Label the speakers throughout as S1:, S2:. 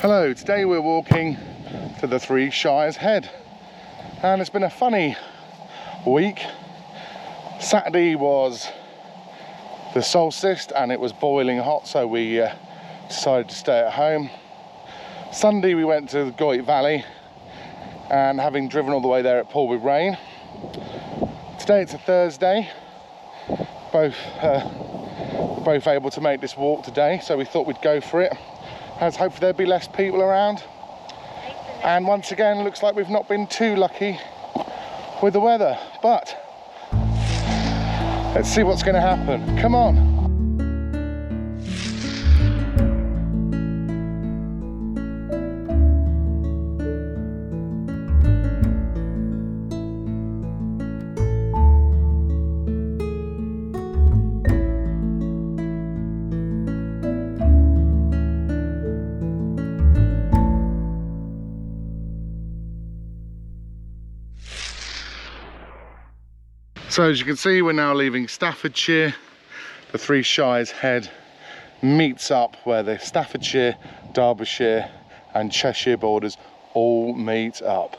S1: Hello, today we're walking to the Three Shires Head, and it's been a funny week. Saturday was the solstice and it was boiling hot, so we decided to stay at home. Sunday we went to the Goit Valley, and having driven all the way there, it poured with rain. Today it's a Thursday, both able to make this walk today, so we thought we'd go for it, as hopefully there'd be less people around. And once again, looks like we've not been too lucky with the weather, but let's see what's going to happen. Come on. So as you can see, we're now leaving Staffordshire. The Three Shires Head meets up where the Staffordshire, Derbyshire and Cheshire borders all meet up.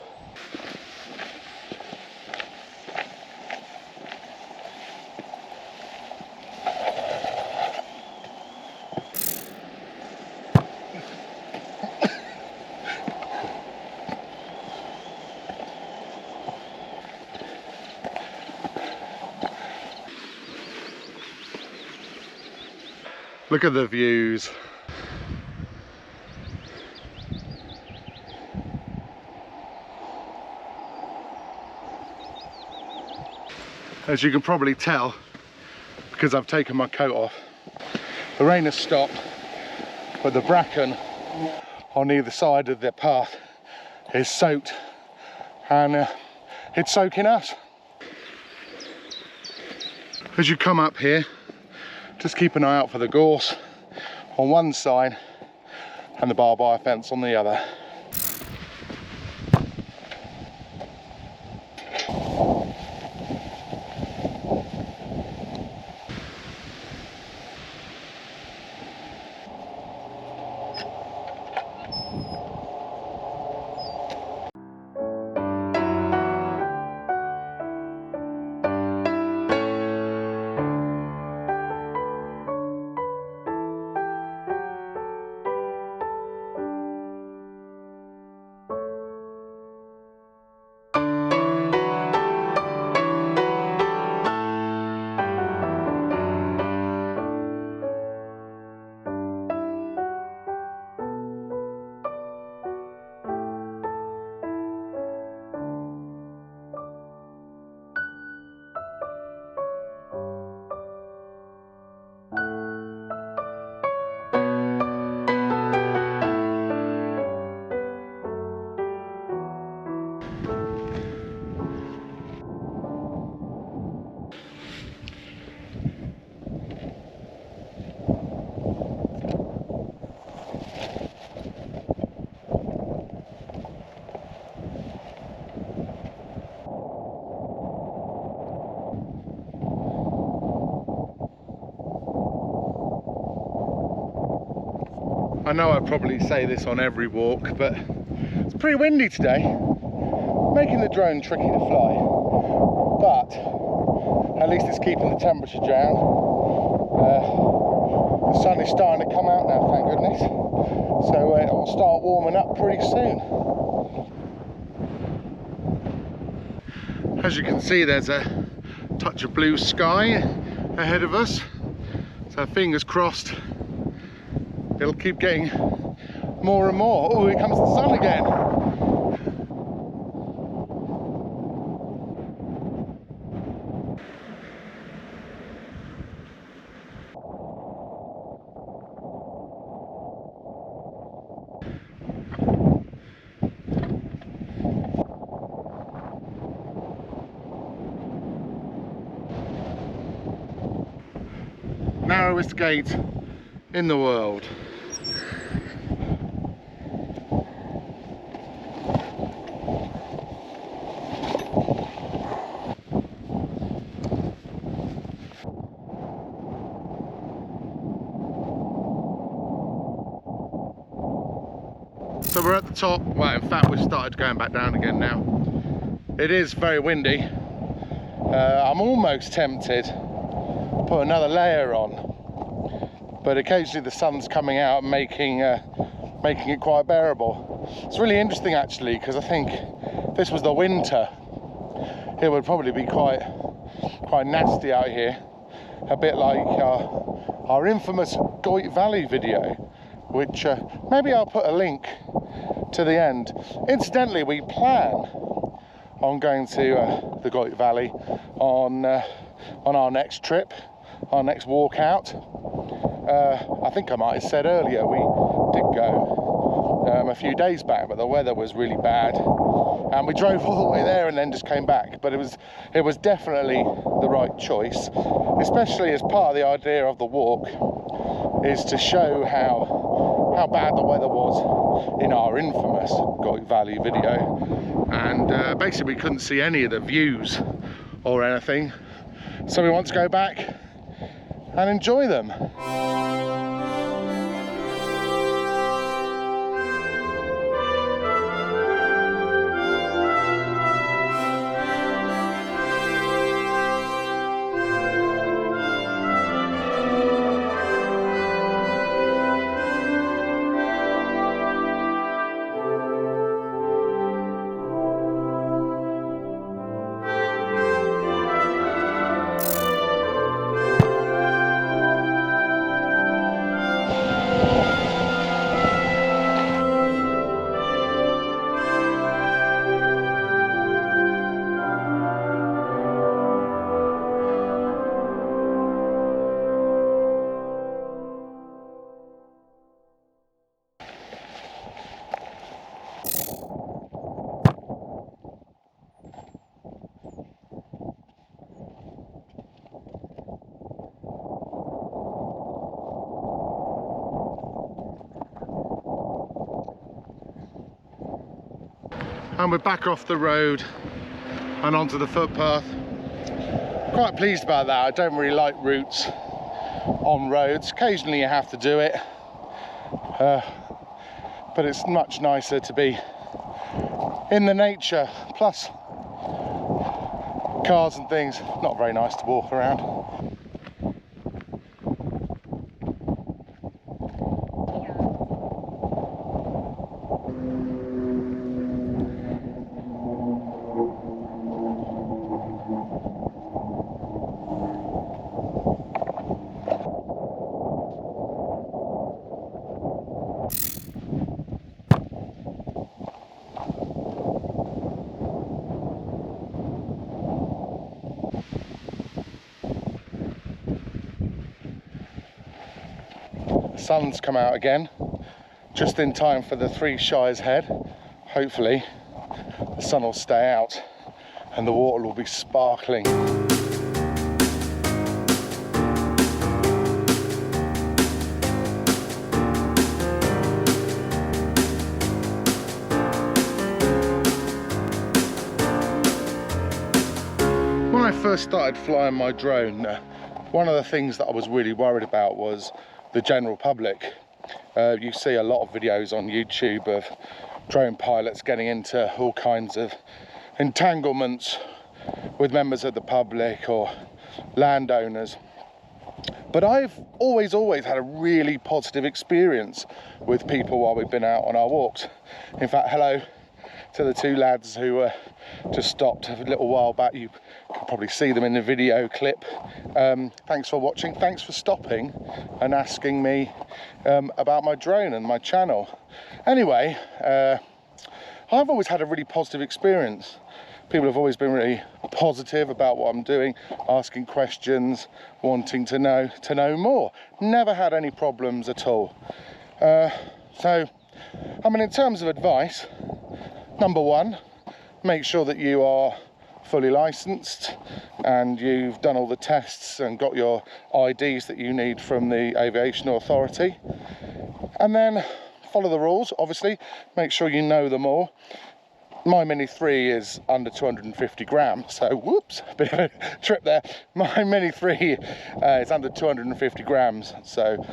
S1: Look at the views. As you can probably tell, because I've taken my coat off, the rain has stopped, but the bracken on either side of the path is soaked, and it's soaking us. As you come up here, just keep an eye out for the gorse on one side and the barbed wire fence on the other. I know I probably say this on every walk, but it's pretty windy today, making the drone tricky to fly, but at least it's keeping the temperature down. The sun is starting to come out now, thank goodness, so it will start warming up pretty soon. As you can see, there's a touch of blue sky ahead of us, so fingers crossed it'll keep getting more and more. Oh, here comes the sun again. Narrowest gate in the world. we're at the top. Well, in fact, we've started going back down again now. It is very windy. I'm almost tempted to put another layer on, but occasionally the sun's coming out and making it quite bearable. It's really interesting actually, because I think if this was the winter, it would probably be quite nasty out here, a bit like our infamous Goit Valley video, which maybe I'll put a link to the end. Incidentally, we plan on going to the Goit Valley on our next trip, our next walk out. I think I might have said earlier we did go a few days back, but the weather was really bad and we drove all the way there and then just came back. But it was definitely the right choice, especially as part of the idea of the walk is to show how bad the weather was in our infamous Goit Valley video, and basically we couldn't see any of the views or anything, so we want to go back and enjoy them. And we're back off the road and onto the footpath. Quite pleased about that. I don't really like routes on roads. Occasionally you have to do it, but it's much nicer to be in the nature. Plus, cars and things, not very nice to walk around. Sun's come out again, just in time for the Three Shires Head. Hopefully the sun will stay out and the water will be sparkling. When I first started flying my drone, one of the things that I was really worried about was the general public. You see a lot of videos on YouTube of drone pilots getting into all kinds of entanglements with members of the public or landowners. But I've always had a really positive experience with people while we've been out on our walks. In fact, hello to the two lads who just stopped a little while back. You can probably see them in the video clip. Thanks for watching, thanks for stopping and asking me about my drone and my channel. Anyway, I've always had a really positive experience. People have always been really positive about what I'm doing, asking questions, wanting to know more. Never had any problems at all. So, I mean, in terms of advice, number one, make sure that you are fully licensed and you've done all the tests and got your IDs that you need from the aviation authority. And then follow the rules, obviously, make sure you know them all. My Mini 3 is under 250 grams, so whoops, bit of a trip there. My Mini 3 is under 250 grams, so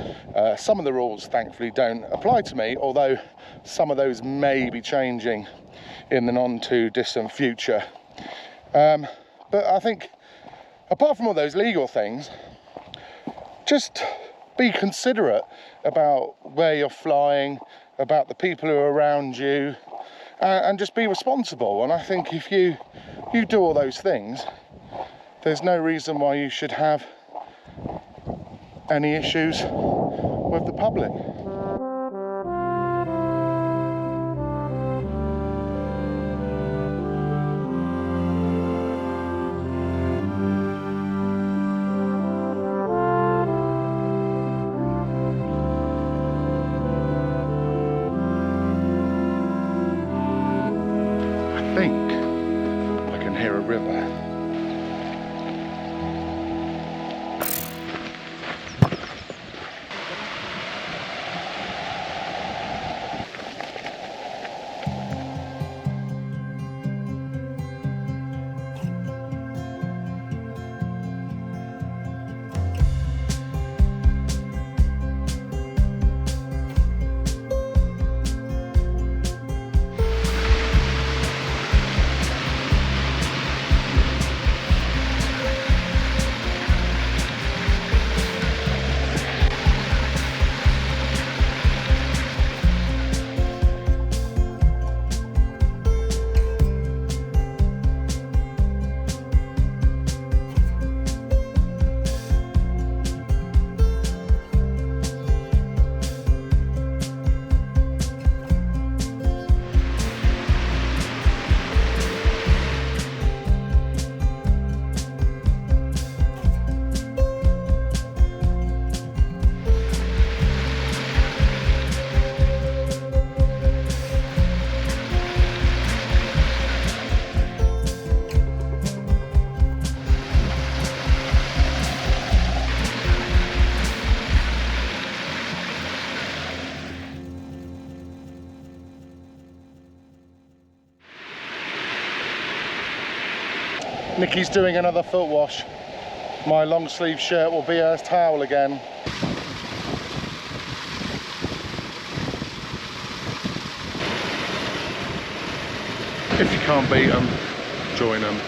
S1: some of the rules thankfully don't apply to me, although some of those may be changing in the non too distant future. But I think apart from all those legal things, just be considerate about where you're flying, about the people who are around you, and just be responsible. And I think if you do all those things, there's no reason why you should have any issues with the public. I think I can hear a river. Nikki's doing another foot wash. My long sleeve shirt will be her towel again. If you can't beat them, join them.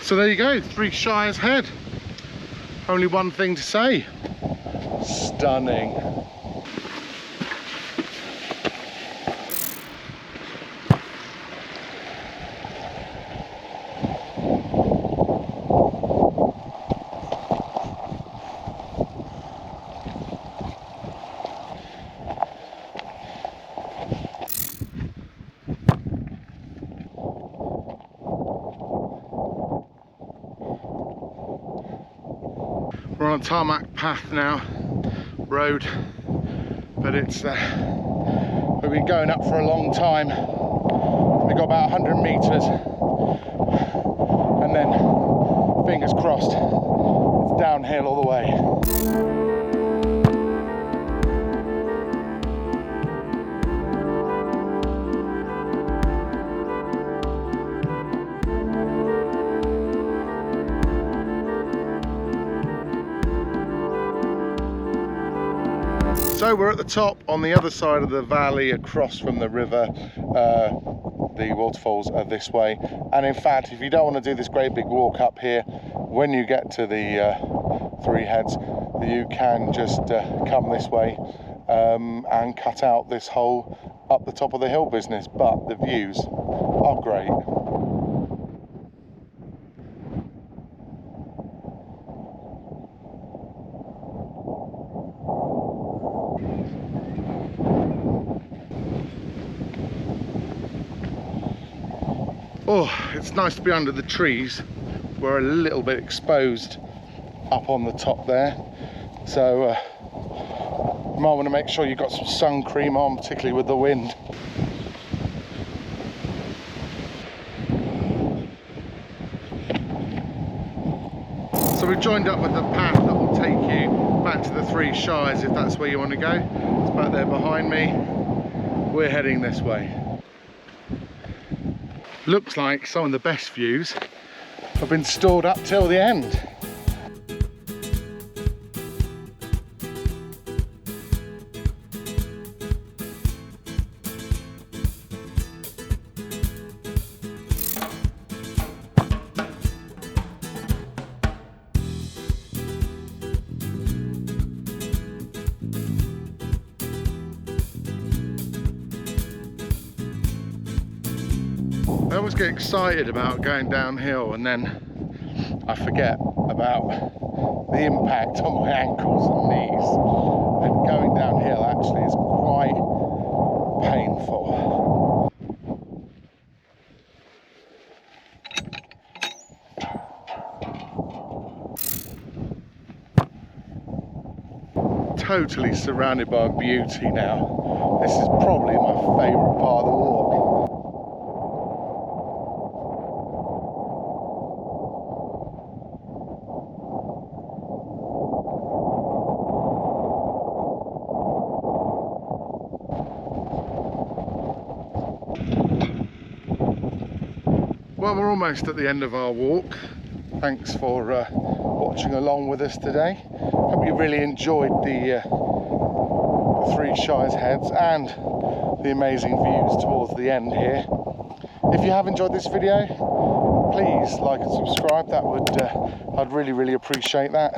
S1: So there you go, Three Shires Head. Only one thing to say, stunning. We're on a tarmac path now, road, but it's we've been going up for a long time. We've got about 100 meters, and then fingers crossed it's downhill all the way. So we're at the top on the other side of the valley across from the river. The waterfalls are this way, and in fact if you don't want to do this great big walk up here, when you get to the Three Heads, you can just come this way and cut out this whole up the top of the hill business, but the views are great. Oh, it's nice to be under the trees. We're a little bit exposed up on the top there, so you might want to make sure you've got some sun cream on, particularly with the wind. So we've joined up with the path that will take you back to the Three Shires if that's where you want to go. It's back there behind me. We're heading this way. Looks like some of the best views have been stored up till the end. I always get excited about going downhill and then I forget about the impact on my ankles and knees, and going downhill actually is quite painful. Totally surrounded by beauty now. This is probably my favourite part of the walk. Well, we're almost at the end of our walk. Thanks for watching along with us today. Hope you really enjoyed the Three Shires Heads and the amazing views towards the end here. If you have enjoyed this video, please like and subscribe. That would I'd really appreciate that.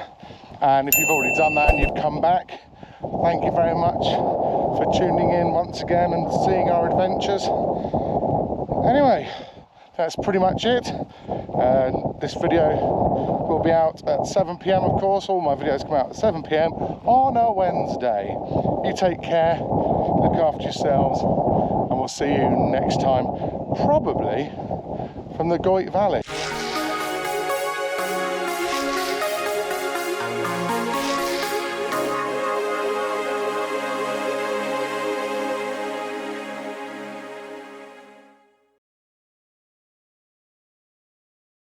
S1: And if you've already done that and you've come back, thank you very much for tuning in once again and seeing our adventures. Anyway, that's pretty much it. This video will be out at 7 PM of course. All my videos come out at 7 PM on a Wednesday. You take care, look after yourselves, and we'll see you next time, probably from the Goit Valley.